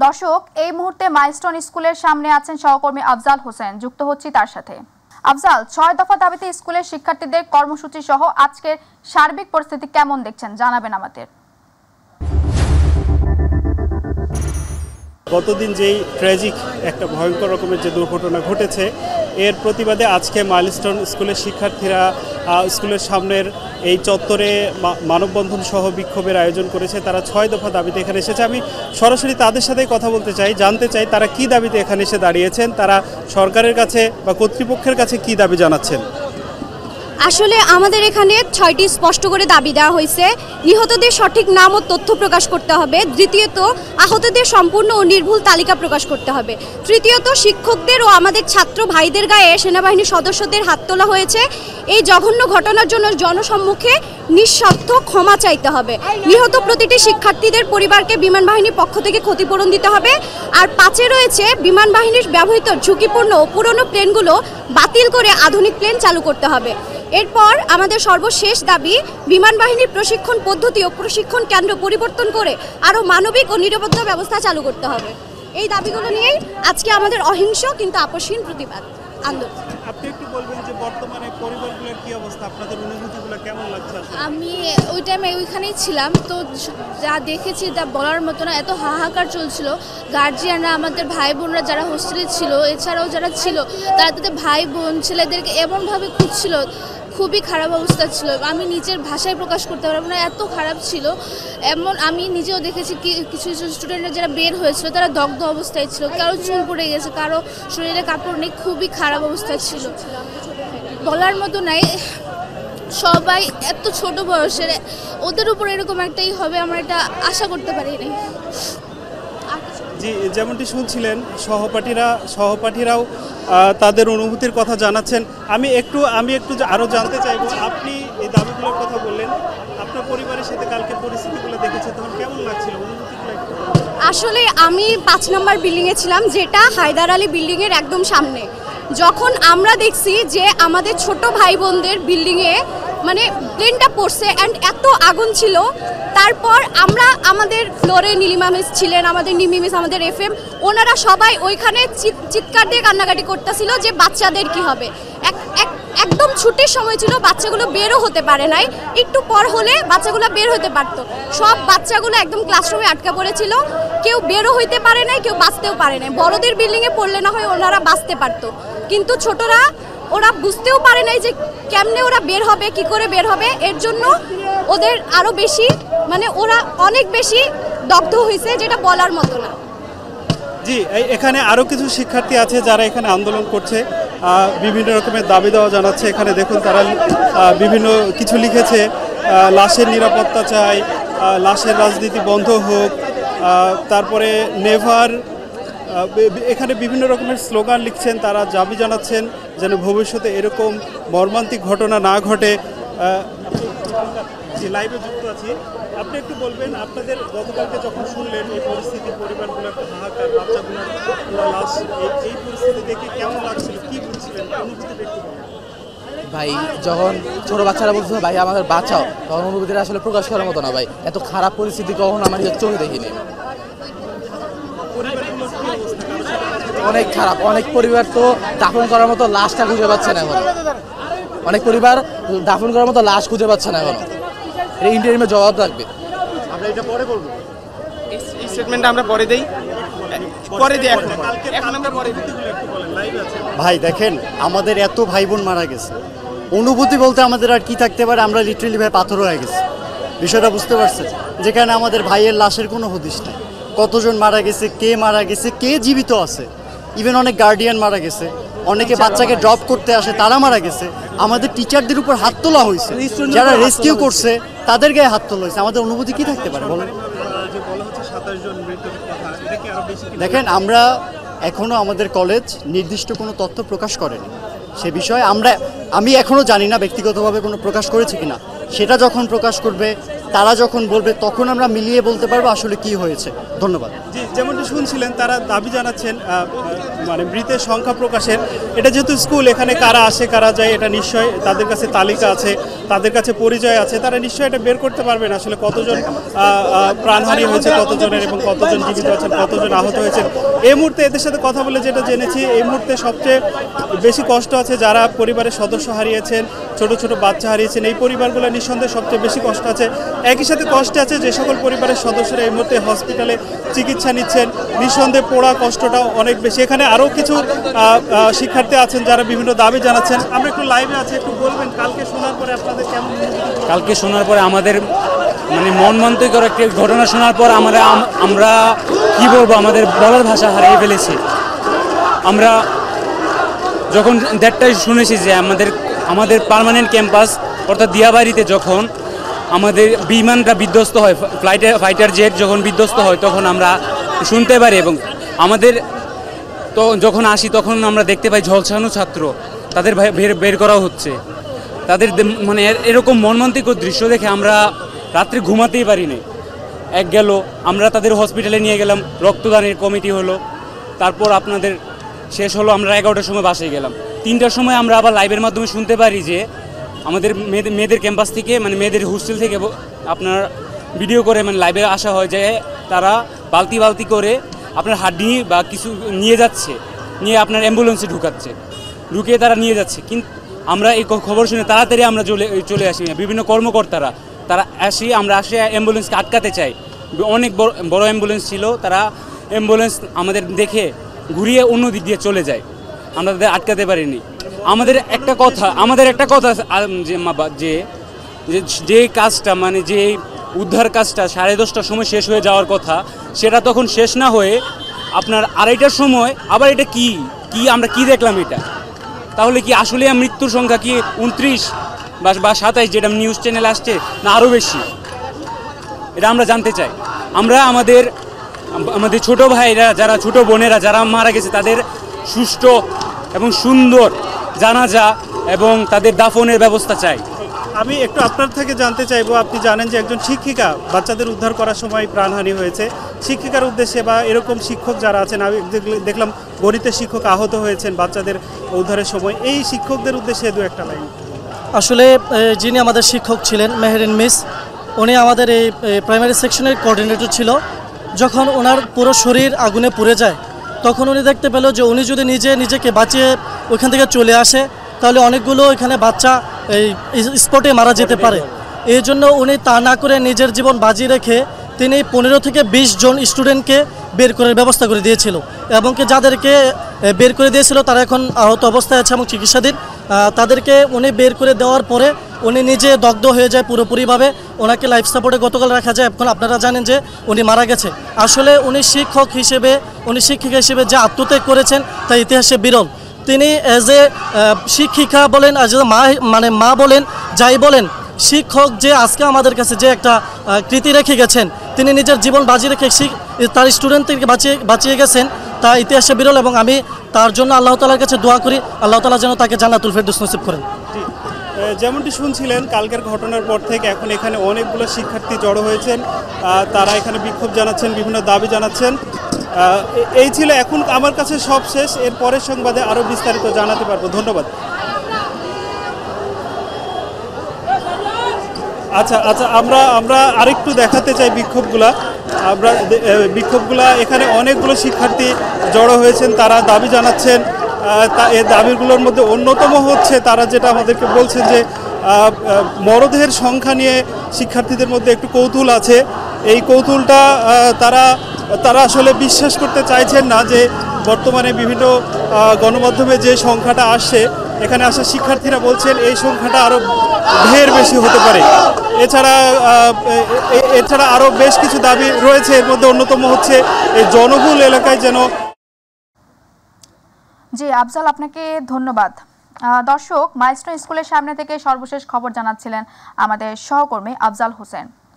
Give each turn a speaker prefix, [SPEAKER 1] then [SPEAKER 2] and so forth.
[SPEAKER 1] দর্শক, এই মুহূর্তে মাইলস্টোন স্কুলের সামনে আছেন সহকর্মী আফজাল হোসেন। যুক্ত হচ্ছি তার সাথে। আফজাল, 6 দফা দাবিতে স্কুলের শিক্ষার্থীদের কর্মসূচি সহ আজকের সার্বিক পরিস্থিতি কেমন দেখছেন, জানাবেন আমাদের।
[SPEAKER 2] গতদিন যেই ট্র্যাজিক একটা ভয়ঙ্কর রকমের যে দুর্ঘটনা ঘটেছে, এর প্রতিবাদে আজকে মাইলস্টোন স্কুলের শিক্ষার্থীরা স্কুলের সামনের এই চত্বরে মানববন্ধন সহ বিক্ষোভের আয়োজন করেছে। তারা 6 দফা দাবিতে এখানে এসেছে। আমি সরাসরি তাদের সাথেই কথা বলতে চাই, জানতে চাই তারা কি দাবিতে এখানে এসে দাঁড়িয়েছেন, তারা সরকারের কাছে বা কর্তৃপক্ষের কাছে কি দাবি জানাচ্ছেন।
[SPEAKER 3] আসলে আমাদের এখানে 6টি স্পষ্ট করে দাবি দেওয়া হয়েছে। নিহতদের সঠিক নাম ও তথ্য প্রকাশ করতে হবে। দ্বিতীয়ত, আহতদের সম্পূর্ণ ও নির্ভুল তালিকা প্রকাশ করতে হবে। তৃতীয়ত, শিক্ষকদের ও আমাদের ছাত্র ভাইদের গায়ে সেনাবাহিনীর সদস্যদের হাত তোলা হয়েছে। এই জঘন্য ঘটনার জন্য জনসম্মুখে নিঃস্বার্থ ক্ষমা চাইতে হবে। নিহত প্রতিটি শিক্ষার্থীদের পরিবারকে বিমান বাহিনীর পক্ষ থেকে ক্ষতিপূরণ দিতে হবে। আর 5-এ রয়েছে বিমান বাহিনীর ব্যবহৃত ঝুঁকিপূর্ণ ও পুরনো প্লেনগুলো বাতিল করে আধুনিক প্লেন চালু করতে হবে। এরপর আমাদের সর্বশেষ দাবি, বিমান বাহিনীর প্রশিক্ষণ পদ্ধতি ও প্রশিক্ষণ কেন্দ্র পরিবর্তন করে আরও মানবিক ও নিরাপত্তা ব্যবস্থা চালু করতে হবে। এই দাবিগুলো নিয়েই আজকে আমাদের অহিংস কিন্তু আপসহীন প্রতিবাদ আন্দোলন।
[SPEAKER 2] আপনি একটু বলবেন যে বর্তমানে পরিবারগুলোর কি অবস্থা, আপনাদের অনুভূতিগুলো কেমন লাগছে?
[SPEAKER 4] আমি ওই টাইমে ওইখানেই ছিলাম, তো যা দেখেছি তা বলার মতো না। এত হাহাকার চলছিল। গার্জিয়ানরা, আমাদের ভাই বোনরা যারা হোস্টেলে ছিল, এছাড়াও যারা ছিল তারা তাদের ভাই বোন ছেলেদেরকে এমনভাবে খুঁজছিল, খুবই খারাপ অবস্থা ছিল। আমি নিজের ভাষায় প্রকাশ করতে পারবো না, এত খারাপ ছিল। এমন আমি নিজেও দেখেছি কিছু কিছু স্টুডেন্টরা যারা বের হয়েছিল তারা দগ্ধ অবস্থায় ছিল, কারো চুল পড়ে গেছে, কারো শরীরে কাপড় নেই, খুবই খারাপ অবস্থা ছিল, বলার মতো নাই। সবাই এত ছোট বয়সের, ওদের উপর এরকম একটাই হবে আমরা এটা আশা করতে পারিনি।
[SPEAKER 2] জি, যেমনটি শুনছিলেন সহপাঠীরাও তাদের অনুভূতির কথা জানাচ্ছেন। আমি একটু আরও জানতে চাইব, আপনি এই দাবিগুলোর কথা বললেন, আপনার পরিবারের সাথে কালকে পরিস্থিতিগুলো দেখেছেন, তখন কেমন লাগছিল, অনুভূতিগুলো একটু?
[SPEAKER 3] আসলে আমি 5 নম্বর বিল্ডিংয়ে ছিলাম, যেটা হায়দার আলী বিল্ডিংয়ের একদম সামনে। যখন আমরা দেখছি যে আমাদের ছোট ভাই বোনদের বিল্ডিংয়ে মানে প্লেনটা পড়ছে অ্যান্ড এত আগুন ছিল, তারপর আমরা আমাদের ফ্লোরে নীলিমা মিস ছিলেন, আমাদের নিমি মিস, আমাদের FM, ওনারা সবাই ওইখানে চিৎকার দিয়ে কান্নাকাটি করতেছিল যে বাচ্চাদের কি হবে। একদম ছুটির সময় ছিল, বাচ্চাগুলো বেরও হতে পারে নাই। একটু পর হলে বাচ্চাগুলো বের হতে পারতো। সব বাচ্চাগুলো একদম ক্লাসরুমে আটকা পড়েছিল, কেউ বেরও হইতে পারে নাই, কেউ বাঁচতেও পারে নাই। বড়দের বিল্ডিংয়ে পড়লে না হয় ওনারা বাঁচতে পারতো, কিন্তু ছোটরা ওরা বুঝতেও পারে নাই যে কেমনে ওরা বের হবে, কি করে বের হবে। এর জন্য ওদের আরও বেশি মানে ওরা অনেক বেশি দগ্ধ হয়েছে, যেটা বলার মতো না।
[SPEAKER 2] জি, এখানে আরও কিছু শিক্ষার্থী আছে যারা এখানে আন্দোলন করছে, বিভিন্ন রকমের দাবি দেওয়া জানাচ্ছে। এখানে দেখুন তারা বিভিন্ন কিছু লিখেছে, লাশের নিরাপত্তা চাই, লাশের রাজনীতি বন্ধ হোক, তারপরে নেভার, এখানে বিভিন্ন রকমের স্লোগান লিখছেন। তারা দাবি জানাচ্ছেন যেন ভবিষ্যতে এরকম মর্মান্তিক ঘটনা না ঘটে। লাইভে যুক্ত আছি, আপনি একটু বলবেন আপনাদের গতকালকে যখন শুনলেন এই পরিস্থিতি, পরিবারগুলোর হাহাকার, বাচ্চাগুলোর লাশ, এই পরিস্থিতি দেখে কেমন লাগছিল, কি বুঝছিলেন, অনুভূতিটা একটু বলুন।
[SPEAKER 5] ভাই, যখন ছোট বাচ্চারা বলছিল ভাই আমাদের বাঁচাও, তখন অনুভূতিটা আসলে প্রকাশ করার মতো না ভাই। এত খারাপ পরিস্থিতি কখনো আমার নিজের চোখে দেখিনি। অনেক খারাপ। অনেক পরিবার তো দাফন করার মতো লাশটা খুঁজে পাচ্ছে না এখন। অনেক পরিবার দাফন করার মতো লাশ খুঁজে পাচ্ছে না এখনো। এই ইন্টারভিউয়ে জবাব থাকবে।
[SPEAKER 2] আমরা এটা পরে বলবো,
[SPEAKER 6] এই স্টেটমেন্টটা আমরা পরে দেই, এখন আমরা পরে দিই।
[SPEAKER 7] ভাই দেখেন, আমাদের এত ভাই বোন মারা গেছে, অনুভূতি বলতে আমাদের আর কি থাকতে পারে। আমরা লিটারেলি ভাই পাথর হয়ে গেছি, বিষয়টা বুঝতে পারছেন? যেখানে আমাদের ভাইয়ের লাশের কোনো হদিশ নেই, কতজন মারা গেছে, কে মারা গেছে, কে জীবিত আছে, ইভেন অনেক গার্ডিয়ান মারা গেছে, অনেকে বাচ্চাকে ড্রপ করতে আসে তারা মারা গেছে। আমাদের টিচারদের উপর হাত তোলা হয়েছে, যারা রেস্কিউ করছে তাদের গায়ে হাত তোলা হয়েছে। আমাদের অনুভূতি কি থাকতে পারে বলেন? দেখেন, আমরা এখনও আমাদের কলেজ নির্দিষ্ট কোনো তথ্য প্রকাশ করেনি সে বিষয়ে। আমি এখনও জানি না ব্যক্তিগতভাবে কোনো প্রকাশ করেছে কিনা। সেটা যখন প্রকাশ করবে তারা যখন বলবে তখন আমরা মিলিয়ে বলতে পারবো আসলে কি হয়েছে। ধন্যবাদ।
[SPEAKER 2] জি, যেমনটি শুনছিলেন তারা দাবি জানাচ্ছেন মানে মৃতের সংখ্যা প্রকাশের। এটা যেহেতু স্কুল, এখানে কারা আসে কারা যায় এটা নিশ্চয় তাদের কাছে তালিকা আছে, তাদের কাছে পরিচয় আছে, তারা নিশ্চয়ই এটা বের করতে পারবেন আসলে কতজন প্রাণহানি হয়েছে কতজনের এবং কতজন জীবিত আছেন কতজন আহত হয়েছেন। এই মুহূর্তে এদের সাথে কথা বলে যেটা জেনেছি, এই মুহূর্তে সবচেয়ে বেশি কষ্ট আছে যারা পরিবারের সদস্য হারিয়েছেন, ছোট ছোট বাচ্চা হারিয়েছেন, এই পরিবারগুলো নিঃসন্দেহে সবচেয়ে বেশি কষ্ট আছে। একই সাথে কষ্টে আছে যে সকল পরিবারের সদস্যরা এই মুহূর্তে হসপিটালে চিকিৎসা নিচ্ছেন, নিঃসন্দেহে পোড়া কষ্টটাও অনেক বেশি। এখানে আরও কিছু শিক্ষার্থী আছেন যারা বিভিন্ন দাবি জানাচ্ছেন। আমরা একটু লাইভে আছি, একটু বলবেন কালকে শোনার পরে আপনাদের কেমন?
[SPEAKER 8] কালকে শোনার পরে আমাদের মানে মনমন্ত্রকর একটি ঘটনা শোনার পর আমরা কি বলবো, আমাদের বলার ভাষা হারিয়ে ফেলেছি। আমরা যখন দেড়টায় শুনেছি যে আমাদের পার্মানেন্ট ক্যাম্পাস অর্থাৎ দিয়াবাড়িতে যখন আমাদের বিমানটা বিধ্বস্ত হয়, ফাইটার জেট যখন বিধ্বস্ত হয়, তখন আমরা শুনতে পারি এবং আমাদের তো যখন আসি তখন আমরা দেখতে পাই ঝলসানো ছাত্র, তাদের বের করা হচ্ছে। তাদের মানে এরকম মর্মান্তিক দৃশ্য দেখে আমরা রাত্রে ঘুমাতেই পারিনি। এক গেল, আমরা তাদের হসপিটালে নিয়ে গেলাম, রক্তদানের কমিটি হলো, তারপর আপনাদের শেষ হলো, আমরা 11টার সময় বাসায় গেলাম। 3টার সময় আমরা আবার লাইভের মাধ্যমে শুনতে পারি যে আমাদের মেয়েদের ক্যাম্পাস থেকে মানে মেয়েদের হোস্টেল থেকে আপনার ভিডিও করে মানে লাইভে আসা হয় যে তারা বালতি বালতি করে আপনার হাড্ডি বা কিছু নিয়ে যাচ্ছে, নিয়ে আপনার অ্যাম্বুলেন্সে ঢুকিয়ে তারা নিয়ে যাচ্ছে। কিন্তু আমরা এই খবর শুনে তাড়াতাড়ি আমরা চলে আসি, বিভিন্ন কর্মকর্তারা তারা আমরা আসি অ্যাম্বুলেন্সকে আটকাতে চাই। অনেক বড় অ্যাম্বুলেন্স ছিল, তারা অ্যাম্বুলেন্স আমাদের দেখে ঘুরিয়ে অন্য দিক দিয়ে চলে যায়, আমরা তাদের আটকাতে পারিনি। আমাদের একটা কথা যে কাজটা মানে যে উদ্ধার কাজটা 10:30টার সময় শেষ হয়ে যাওয়ার কথা, সেটা তখন শেষ না হয়ে আপনার 2:30টার সময় আবার এটা কি আমরা কি দেখলাম? এটা তাহলে কি আসলে মৃত্যুর সংখ্যা কি 29 বা 27 যেটা নিউজ চ্যানেল আসছে, না আরও বেশি? এটা আমরা জানতে চাই। আমরা আমাদের ছোট ভাইরা যারা ছোট বোনেরা যারা মারা গেছে তাদের সুষ্ঠু এবং সুন্দর জানাজা এবং তাদের দাফনের ব্যবস্থা চাই।
[SPEAKER 2] আমি একটু আপনার থেকে জানতে চাইবো, আপনি জানেন যে একজন শিক্ষিকা বাচ্চাদের উদ্ধার করার সময় প্রাণহানি হয়েছে, শিক্ষিকার উদ্দেশ্যে বা এরকম শিক্ষক যারা আছেন, আমি দেখলাম গণিতের শিক্ষক আহত হয়েছেন বাচ্চাদের উদ্ধারের সময়, এই শিক্ষকদের উদ্দেশ্যে দু একটা লাইন।
[SPEAKER 9] আসলে যিনি আমাদের শিক্ষক ছিলেন মেহেরিন মিস, উনি আমাদের এই প্রাইমারি সেকশনের কোঅর্ডিনেটর ছিল। যখন ওনার পুরো শরীর আগুনে পুড়ে যায় তখন উনি দেখতে পেল যে উনি যদি নিজেকে বাঁচিয়ে ওইখান থেকে চলে আসে তাহলে অনেকগুলো এখানে বাচ্চা এই স্পটে মারা যেতে পারে। এই জন্য উনি তা না করে নিজের জীবন বাজি রেখে তিনি 15 থেকে 20 জন স্টুডেন্টকে বের করার ব্যবস্থা করে দিয়েছিল এবং যাদেরকে বের করে দিয়েছিল তারা এখন আহত অবস্থায় আছে এবং চিকিৎসাধীন। তাদেরকে উনি বের করে দেওয়ার পরে উনি নিজে দগ্ধ হয়ে যায় পুরোপুরিভাবে, ওনাকে লাইফ সাপোর্টে গতকাল রাখা যায়। এখন আপনারা জানেন যে উনি মারা গেছে। আসলে উনি শিক্ষিকা হিসেবে যে আত্মত্যাগ করেছেন তা ইতিহাসে বিরল। তিনি অ্যাজ এ শিক্ষিকা বলেন, অ্যাজ এ মা বলেন, যাই বলেন, শিক্ষক যে আজকে আমাদের কাছে যে একটা কৃতি রেখে গেছেন, তিনি নিজের জীবন বাজি রেখে তার স্টুডেন্টদেরকে বাঁচিয়ে গেছেন, তা ইতিহাসে বিরল। এবং আমি তার জন্য আল্লাহ তাআলার কাছে দোয়া করি, আল্লাহ তাআলা যেন তাকে জান্নাতুল ফেরদৌস নসিব করেন।
[SPEAKER 2] যেমনটি শুনছিলেন কালকের ঘটনার পর থেকে এখন এখানে অনেকগুলো শিক্ষার্থী জড়ো হয়েছেন, তারা এখানে বিক্ষোভ জানাচ্ছেন, বিভিন্ন দাবি জানাচ্ছেন। এই ছিল এখন আমার কাছে সব শেষ, এর পরের সংবাদে আরও বিস্তারিত জানাতে পারবো। ধন্যবাদ। আচ্ছা আমরা আরেকটু দেখাতে চাই বিক্ষোভগুলা এখানে অনেকগুলো শিক্ষার্থী জড়ো হয়েছেন, তারা দাবি জানাচ্ছেন। এই দাবিগুলোর মধ্যে অন্যতম হচ্ছে তারা যেটা আমাদেরকে বলছেন যে মরদেহের সংখ্যা নিয়ে শিক্ষার্থীদের মধ্যে একটু কৌতূহল আছে। এই কৌতূহলটা তারা আসলে বিশ্বাস করতে চাইছেন না যে বর্তমানে বিভিন্ন গণমাধ্যমে যে সংখ্যাটা আসছে, এখানে আসা শিক্ষার্থীরা বলছেন এই সংখ্যাটা আরও ঢের বেশি হতে পারে। এছাড়া আরও বেশ কিছু দাবি রয়েছে, এর মধ্যে অন্যতম হচ্ছে এই জনবহুল এলাকায় যেন।
[SPEAKER 1] জি আফজাল, আপনাকে ধন্যবাদ। দর্শক, মাইলস্টোন স্কুলের সামনে থেকে সর্বশেষ খবর জানাচ্ছিলেন আমাদের সহকর্মী আফজাল হোসেন।